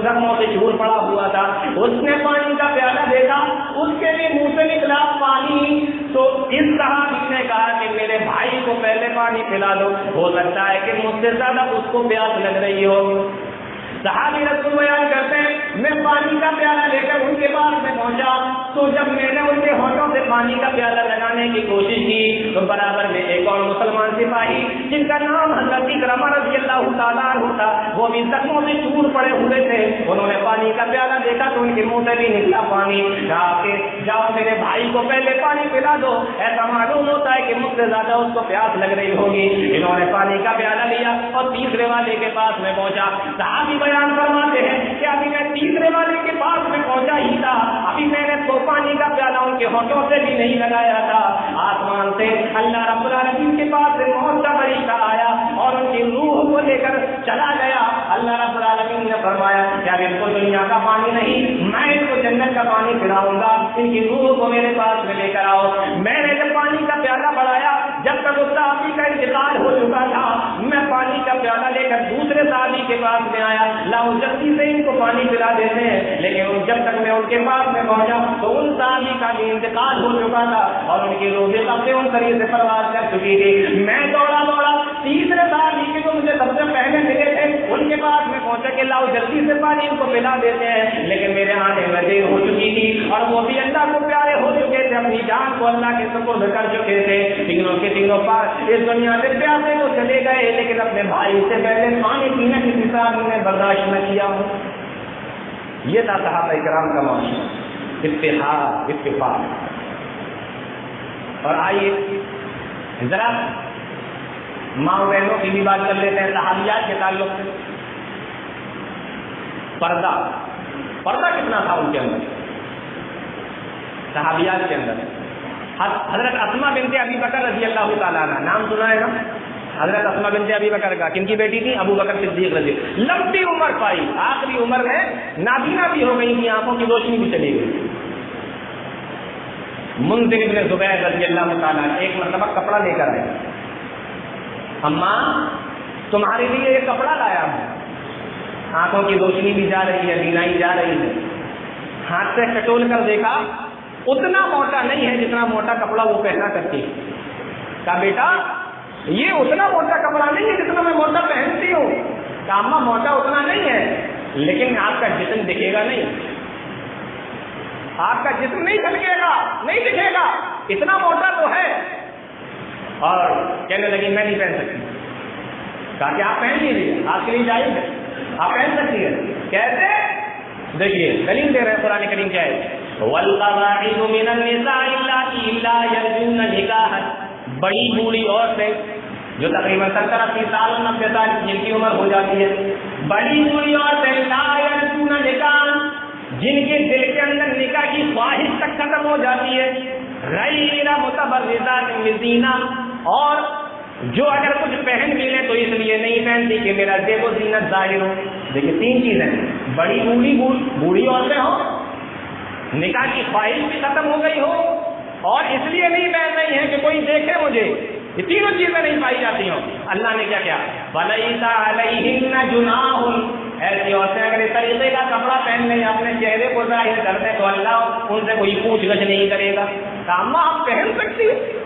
زخموں سے چور پڑا ہوا تھا، اس نے پانی کا پیالہ دیکھا، اس کے بھی منہ سے نکلا پانی، تو اس صحابی نے کہا کہ میرے بھائی کو پہلے پانی پلا دو، ہو سکتا ہے کہ مجھ سے زیادہ اس کو پیاس لگ رہی ہو۔ صحابی رسول بیان کرتے ہیں میں پانی کا پیالہ لے کر ان کے پاس میں پہنچا تو جب میں نے ان کے ہونٹوں سے پانی کا پیالہ لگانے کی کوشش کی تو برابر میں ایک اور مسلمان سپاہی جن کا نام حضرت اکرمہ رضی اللہ تعالیٰ عنہ تھا، وہ بھی زخموں سے چور پڑے ہوئے تھے، انہوں نے پانی کا پیالہ دیکھا تو ان کے منہ سے بھی نکلا پانی، کہا کہ جاؤ میرے بھائی کو پہلے پانی پلا دو، ایسا معلوم ہوتا ہے کہ مجھ سے زیادہ اس کو پیاس لگ رہی ہوگی۔ انہوں نے پانی کا پیالہ لیا اور تیسرے والے کے پاس میں پہنچا، صحابی بیان فرماتے ہیں کہ ابھی میں تیسرے والے کے پاس میں پہنچا ہی تھا، ابھی میں نے تو پانی کا پیالہ ان کے ہونٹوں سے بھی نہیں لگایا تھا، آسمان سے اللہ رب العالمین کے پاس سے موت کا فرشتہ آیا اور ان کی روح کو لے کر چلا گیا۔ اللہ رب العالمین نے فرمایا کہ اب ان کو دنیا کا پانی نہیں، میں ان کو جنت کا پانی پلاؤں گا، ان کی روح کو میرے پاس میں لے کر آؤ۔ میں نے جب پانی کا پیالہ بڑھایا، جب تک اس صحابی کا انتقال ہو چکا تھا، میں پانی کا پیالہ لے کر دوسرے صحابی کے پاس میں آیا، لاؤ جلدی سے ان کو پانی پلا دیتے ہیں، لیکن جب تک میں ان کے پاس میں پہنچا تو ان صحابی کا بھی انتقال ہو چکا تھا اور ان کی روح سب سے ان طریقے سے پرواز کر چکی تھی۔ میں دوڑا تیسرے صحابی کے جو مجھے سب سے پہلے ملے تھے ان کے پاس میں پہنچا کہ لاؤ جلدی سے پانی ان کو پلا دیتے ہیں، لیکن میرے آنے میں دیر ہو چکی تھی اور وہ بھی اللہ کو پیارے ہو چکے تھے، اپنی جان کو اللہ کے سپرد کر چکے تھے، تینوں کے تینوں پاس اس دنیا سے پیاسے تو چلے گئے لیکن اپنے بھائی سے پہلے پانی پینے کی مثال انہیں برداشت نہ کیا۔ یہ تھا صحابہ کرام کا معاشرہ، اتحاد اتفاق۔ اور آئیے ذرا ماں بہنوں کی بھی بات کر لیتے ہیں صحابیات کے تعلق سے۔ پردہ کتنا تھا ان کے اندر؟ صحابیات کے اندر حضرت اسما بنت ابی بکر رضی اللہ تعالیٰ عنہ، نام سنا ہے نا؟ حضرت اسما بنت ابی بکر کا کن کی بیٹی تھی؟ ابو بکر صدیق رضی اللہ، لمبی عمر پائی، آخری عمر میں نابینا بھی ہو گئی تھی، آنکھوں کی روشنی بھی چلی گئی۔ منذر بن زبیر رضی اللہ تعالیٰ ایک مرتبہ کپڑا لے کر آئے، اماں تمہارے لیے یہ کپڑا لایا ہوں، آنکھوں کی روشنی بھی جا رہی ہے، بینائی جا رہی ہے، ہاتھ سے کٹول کر دیکھا اتنا موٹا نہیں ہے جتنا موٹا کپڑا وہ پہنا کرتی، کہا بیٹا یہ اتنا موٹا کپڑا نہیں ہے جتنا میں موٹا پہنتی ہوں، کہا اماں موٹا اتنا نہیں ہے لیکن آپ کا جسم دکھے گا نہیں، آپ کا جسم نہیں دکھے گا، نہیں دکھے گا، اتنا موٹا تو ہے۔ اور کہنے لگی میں نہیں پہن سکتی، کہا کہ آپ پہن لیجیے، آپ کے لیے جائز ہے، آپ پہن سکتی ہے۔ کیسے؟ دیکھیے دلیل دے رہے ہیں قرآن کریم کیا ہے، والقواعد من النساء اللاتي لا يرجون نکاحا، بڑی بوڑھی عورتیں جو تقریباً 70-80 سال 90 سال جن کی عمر ہو جاتی ہے، بڑی بوڑھی عورتیں لا يرجون نکاحا، جن کے دل کے اندر نکاح کی خواہش تک ختم ہو جاتی ہے، غیر متبرجات بزینہ، اور جو اگر کچھ پہن بھی لیں تو اس لیے نہیں پہنتی کہ میرا زیب و زینت ظاہر ہو۔ دیکھیے تین چیزیں، بڑی بوڑھی عورتیں ہوں، نکاح کی خواہش بھی ختم ہو گئی ہو، اور اس لیے نہیں پہن رہی ہیں کہ کوئی دیکھے مجھے، یہ تینوں چیزیں نہیں پائی جاتی ہوں۔ اللہ نے کیا کیا، وَلَيْسَ عَلَيْهِنَّ جُنَاحٌ، ایسی عورتیں اگر اس طریقے کا کپڑا پہن لیں، اپنے چہرے کو ظاہر کر دیں تو اللہ ان سے کوئی پوچھ گچھ نہیں کرے گا۔ اماں آپ پہن سکتی ہیں،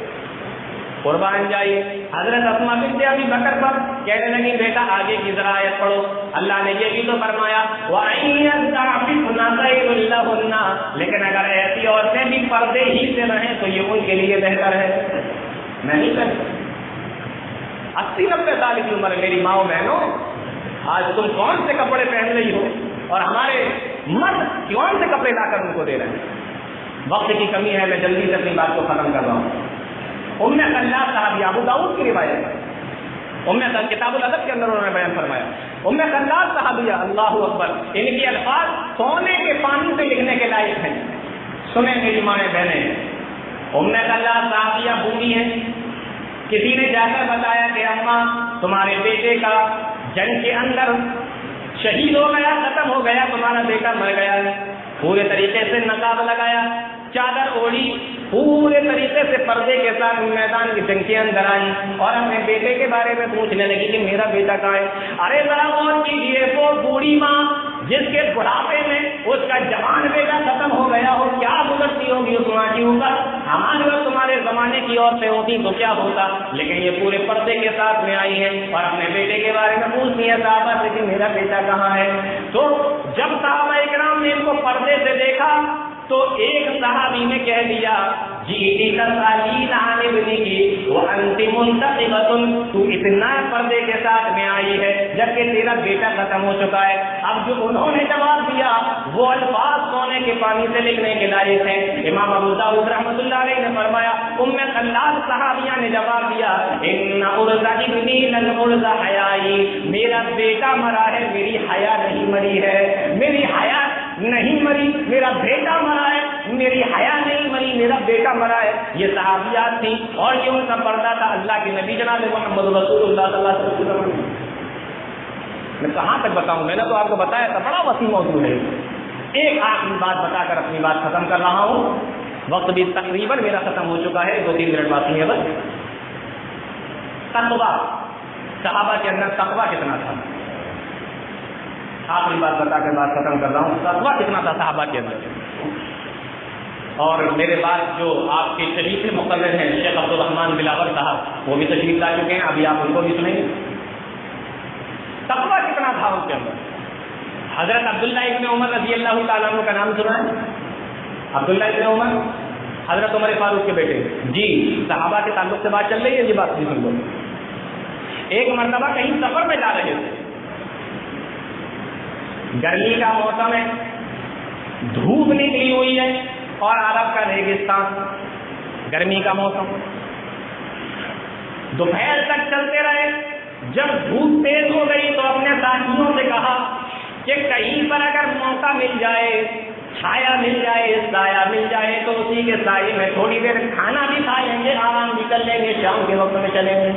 قربان جائیے۔ حضرت اسما بنت ابی بکر پر کہنے لگی بیٹا آگے کی ذرا آیت پڑھو، اللہ نے یہ بھی تو فرمایا وَإِن يَسْتَعْفِفْنَ خَيْرٌ لَّهُنَّ، لیکن اگر ایسی عورتیں بھی پردے ہی سے رہیں تو یہ ان کے لیے بہتر ہے۔ نہیں کرتی 80-90 سال کی عمر میری ماں بہنوں، آج تم کون سے کپڑے پہن رہی ہو اور ہمارے مرد کون سے کپڑے لا کر ان کو دے رہے ہیں؟ وقت کی کمی ہے، میں جلدی سے اپنی بات کو ختم کر رہا ہوں۔ ام خلاد صاحب ابو داؤد کی روایت ہے، کتاب الادب کے اندر انہوں نے بیان فرمایا، ام خلاد صحابیہ، اللہ اکبر، ان کے الفاظ سونے کے پانی سے لکھنے کے لائق ہیں۔ سنیں میری مائیں بہنیں، ام خلاد صحابیہ بوڑھی ہیں، کسی نے جا کر بتایا کہ اماں تمہارے بیٹے کا جنگ کے اندر شہید ہو گیا، ختم ہو گیا، تمہارا بیٹا مر گیا ہے۔ پورے طریقے سے نقاب لگایا، چادر اوڑھی، پورے طریقے سے پردے کے ساتھ میدان کی جنگ کے اندر آئی اور اپنے بیٹے کے بارے میں پوچھنے لگی کہ میرا بیٹا کہاں ہے۔ ارے ذرا غور کیجیے، وہ بوڑھی ماں جس کے بڑھاپے میں اس کا جوان بیٹا ختم ہو گیا ہو، کیا گزرتی ہوگی اس ماں کے اوپر؟ ہمارے وقت تمہارے زمانے کی عورتیں ہوتی تو کیا ہوتا، لیکن یہ پورے پردے کے ساتھ میں آئی ہے اور اپنے بیٹے کے بارے میں پوچھتی ہے صحابہ سے کہ میرا بیٹا کہاں ہے۔ تو جب صحابہ کرام نے ان کو پردے سے دیکھا تو ایک صحابی نے کہہ دیا جی تسالین عن ابنک وانت منتقبۃ، تو اتنا پردے کے ساتھ میں آئی ہے جبکہ تیرا بیٹا ختم ہو چکا ہے۔ اب جو انہوں نے جواب دیا وہ الفاظ سونے کے پانی سے لکھنے کے لائق ہیں۔ امام ابو داؤد رحمۃ اللہ علیہ نے فرمایا، ام خلاد صحابیہ نے جواب دیا ان ارض ابنی لن ارض حیائی، میرا بیٹا مرا ہے، میری حیا نہیں مری ہے، میری حیا نہیں مری، میرا بیٹا مرا ہے، میری حیا نہیں مری، میرا بیٹا مرا ہے۔ یہ صحابیات تھی اور یہ ان کا پردہ تھا۔ اللہ کے نبی جناب محمد رسول اللہ صلی اللہ علیہ وسلم، میں کہاں تک بتاؤں، میں نے تو آپ کو بتایا تھا، بڑا وسیع موضوع ہے۔ ایک آخری بات بتا کر اپنی بات ختم کر رہا ہوں، وقت بھی تقریباً میرا ختم ہو چکا ہے، 2-3 منٹ باقی ہے بس۔ تقویٰ، صحابہ کے اندر تقویٰ کتنا تھا، آخری بات بتا کر بات ختم کر رہا ہوں، تقویٰ کتنا تھا صحابہ کے اندر۔ اور میرے بعد جو آپ کے شریف مقرر ہیں شیخ عبد الرحمان بلاور صاحب، وہ بھی تشریف لا چکے ہیں، ابھی آپ ان کو بھی سنیں گے۔ تقویٰ کتنا تھا ان کے اندر۔ حضرت عبداللہ ابن عمر رضی اللہ تعالیٰ عنہ کا نام سنا ہے؟ عبداللہ ابن عمر حضرت عمر فاروق کے بیٹے، جی صحابہ کے تعلق سے بات چل رہی ہے، یہ بات بھی سن لو۔ ایک مرتبہ کہیں سفر میں جا رہے تھے، گرمی کا موسم ہے، دھوپ نکلی ہوئی ہے اور عرب کا ریگستان، گرمی کا موسم، دوپہر تک چلتے رہے۔ جب دھوپ تیز ہو گئی تو اپنے ساتھیوں سے کہا کہ کہیں پر اگر موقع مل جائے چھایا مل جائے، سایہ مل جائے تو اسی کے سائے میں تھوڑی دیر کھانا بھی کھا لیں گے، آرام بھی کر لیں گے، شام کے وقت میں چلیں گے۔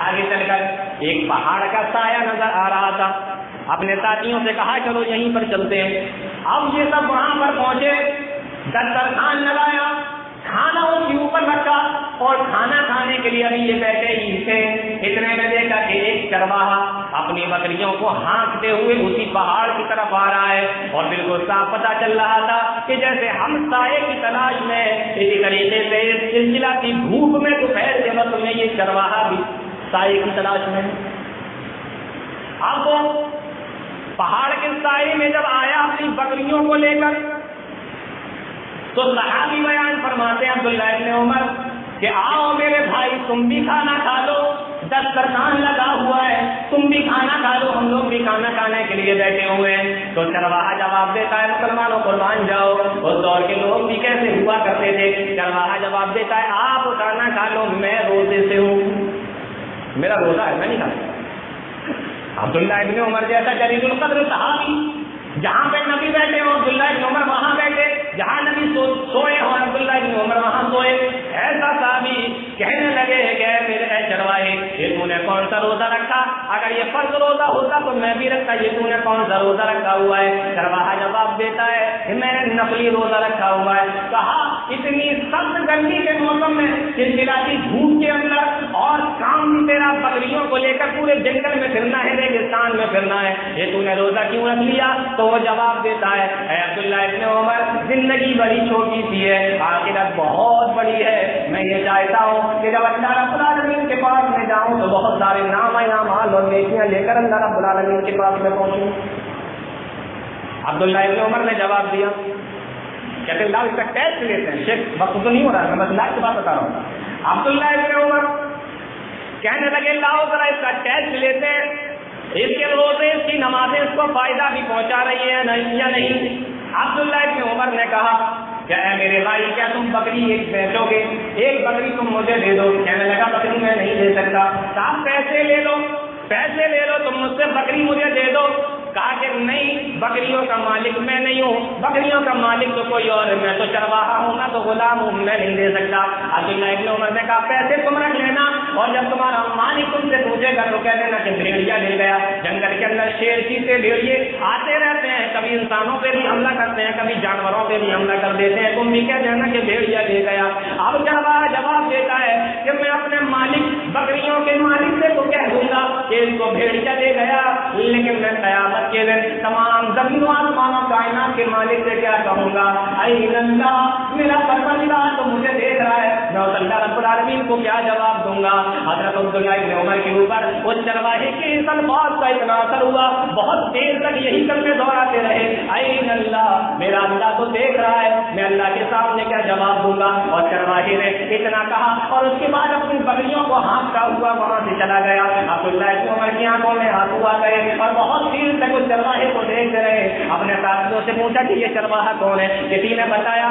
آگے چل کر ایک پہاڑ کا سایہ نظر آ رہا تھا، اپنے ساتھیوں سے کہا چلو یہیں پر چلتے ہیں۔ اب یہ سب وہاں پر پہنچے، دسترخوان لگایا، کھانا اس کے اوپر رکھا اور کھانا کھانے کے لیے ابھی یہ بیٹھے ہی تھے، اتنے میں دیکھا کہ ایک چرواہا اپنی بکریوں کو ہانکتے ہوئے اسی پہاڑ کی طرف آ رہا ہے، اور بالکل صاف پتہ چل رہا تھا کہ جیسے ہم سائے کی تلاش میں، اسی طریقے سے اس سلسلہ کی دھوپ میں دوپہر کے وقت میں یہ چرواہا بھی سائے کی تلاش میں۔ اب وہ پہاڑ کے سائے میں جب آیا اپنی بکریوں کو لے کر، تو صحابی بیان فرماتے ہیں عبداللہ ابن عمر کہ آؤ میرے بھائی تم بھی کھانا کھا لو، دسترخوان لگا ہوا ہے، تم بھی کھانا کھا لو، ہم لوگ بھی کھانا کھانے کے لیے بیٹھے ہوئے ہیں۔ تو چرواہا جواب دیتا ہے مسلمانوں قربان جاؤ، اس دور کے لوگ بھی کیسے ہوا کرتے تھے۔ چرواہا جواب دیتا ہے آپ کھانا کھا لو، میں روزے سے ہوں، میرا روزہ ہے، میں نہیں کھاتا۔ عبداللہ ابن عمر جیسا جلیل القدر صحابی، جہاں پہ نبی بیٹھے ہو عبداللہ ابن عمر وہاں بیٹھے، جہاں نبی سوئے ہو عبداللہ ابن عمر وہاں سوئے، ایسا صحابی کہنے لگے کہ میرے اے چرواہے یہ تو نے کون سا روزہ رکھا، اگر یہ فرض روزہ ہوتا تو میں بھی رکھتا، یہ تو نے کون سا روزہ رکھا ہوا ہے۔ چرواہا جواب دیتا ہے کہ میں نے نفلی روزہ رکھا ہوا ہے۔ کہا اتنی سخت گرمی کے موسم میں چلچلاتی دھوپ کے اندر اور کام بھی تیرا بکریوں کو لے کر پورے جنگل میں پھرنا ہے، ریگستان میں پھرنا ہے، یہ تو نے روزہ کیوں رکھ لیا؟ تو وہ جواب دیتا ہے اے عبداللہ ابن عمر زندگی بڑی چھوٹی سی ہے، آخرت بہت بڑی ہے، میں یہ چاہتا ہوں کہ جب اللہ رب العالمین کے پاس میں جاؤں تو بہت سارے نام اعمال اور نیکیاں لے کر اللہ رب العالمین کے پاس میں پہنچوں۔ عبداللہ ابن عمر نے جواب دیا، کہتے اللہ اس کا ٹیسٹ لیتے ہیں، شیخ وقت تو نہیں ہو رہا ہے، میں بس اللہ کی بات بتا رہا ہوں۔ عبداللہ ابن عمر کہنے لگے لاؤ ذرا اس کا ٹیسٹ لیتے ہیں، اس کے روزے اس کی نمازیں اس کو فائدہ بھی پہنچا رہی ہیں یا نہیں۔ عبداللہ ابن عمر نے کہا کہ اے میرے بھائی کیا تم بکری ایک بیچو گے، ایک بکری تم مجھے دے دو؟ کہنے لگا بکری میں نہیں دے سکتا۔ آپ پیسے لے لو، پیسے لے لو، تم مجھ سے بکری مجھے دے دو۔ کہا کہ نہیں، بکریوں کا مالک میں نہیں ہوں، بکریوں کا مالک تو کوئی اور ہے، میں تو چرواہا ہوں، میں تو غلام ہوں، میں نہیں دے سکتا۔ عبداللہ ابن عمر نے کہا پیسے تم رکھ لینا، اور جب تمہارا مالک تم سے پوچھے گا تو کہہ دینا کہ بھیڑیا لے گیا۔ جنگل کے اندر شیر چیتے بھیڑیے آتے رہتے ہیں، کبھی انسانوں پہ بھی حملہ کرتے ہیں، کبھی جانوروں پہ بھی حملہ کر دیتے ہیں، تم بھی کہہ دینا کہ بھیڑیا لے گیا۔ اب چرواہا جواب دیتا ہے کہ میں اپنے مالک بکریوں کے مالک سے تو کہہ دوں گا کہ ان کو بھیڑیا لے گیا، لیکن میں قیامت کے دن تمام زمین و آسمان و کائنات کے مالک سے کیا کہوں گا؟ این اللہ، میرا پروردگار تو مجھے دیکھ رہا ہے، میں اس اللہ رب العالمین کو کیا جواب دوں گا؟ حضرت عبداللہ ابن عمر کے اوپر اس چرواہے کے اس الفاظ کا اتنا اثر ہوا، بہت دیر تک یہی کرتے دہراتے رہے، این اللہ، میرا اللہ تو دیکھ رہا ہے، میں اللہ کے سامنے کیا جواب دوں گا؟ اور چرواہے نے اتنا کہا اور اس کے بعد اپنی بکریوں کو ہانکتا ہوا وہاں سے چلا گیا۔ عبداللہ ابن عمر کی آنکھوں میں آنسو آ گئے اور بہت دیر تک اس چرواہے کو دیکھتے رہے۔ اپنے ساتھیوں سے پوچھا کہ یہ چرواہا کون ہے؟ کسی نے بتایا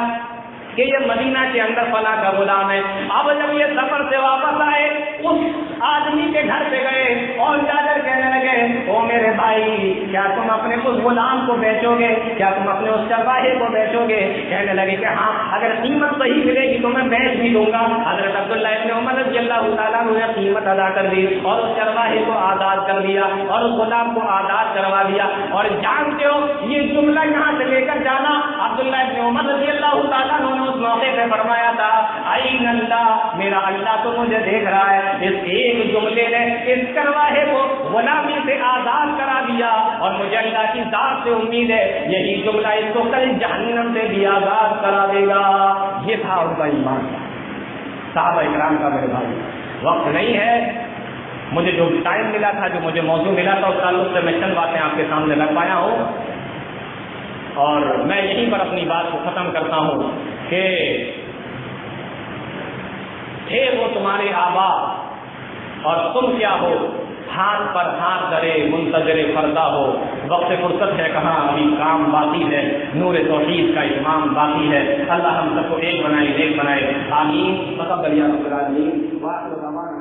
کہ یہ مدینہ کے اندر فلاں کا غلام ہے۔ اب جب یہ سفر سے واپس آئے اس آدمی کے گھر پہ گئے اور جا کر کہنے لگے او میرے بھائی کیا تم اپنے اس غلام کو بیچو گے، کیا تم اپنے اس چرواہے کو بیچو گے؟ کہنے لگے کہ ہاں اگر قیمت صحیح ملے گی تو میں بیچ بھی دوں گا۔ حضرت عبداللہ ابن عمر رضی اللہ تعالیٰ عنہ نے قیمت ادا کر دی اور اس چرواہے کو آزاد کر دیا اور اس غلام کو آزاد کروا دیا۔ اور جانتے ہو یہ جملہ یہاں سے لے کر جانا عبداللہ ابن عمر رضی اللہ تعالیٰ عنہ اس موقع پہ فرمایا تھا این اللہ، میرا اللہ تو مجھے دیکھ رہا ہے۔ اس ایک جملے نے اس چرواہے کو غلامی سے آزاد کرا دیا اور مجھے اللہ کی ذات سے امید ہے یہی جملہ اس کو کل جہنم سے بھی آزاد کرا دے گا۔ یہ تھا ان کا ایمان صحابہ اکرام کا۔ میرے بھائی وقت نہیں ہے، مجھے جو ٹائم ملا تھا، جو مجھے موضوع ملا تھا اس تعلق سے میں چند باتیں آپ کے سامنے رکھ پایا ہوں، اور میں یہیں پر اپنی بات کو ختم کرتا ہوں کہ تھے وہ تمہارے آبا اور تم کیا ہو، ہاتھ پر ہاتھ دھرے منتظر فردا ہو، وقت فرصت ہے کہاں ابھی کام باقی ہے، نور توحید کا اتمام باقی ہے۔ اللہ ہم سب کو ایک بنائے، ایک بنائے، آمین۔ تقبل یا رب العالمین۔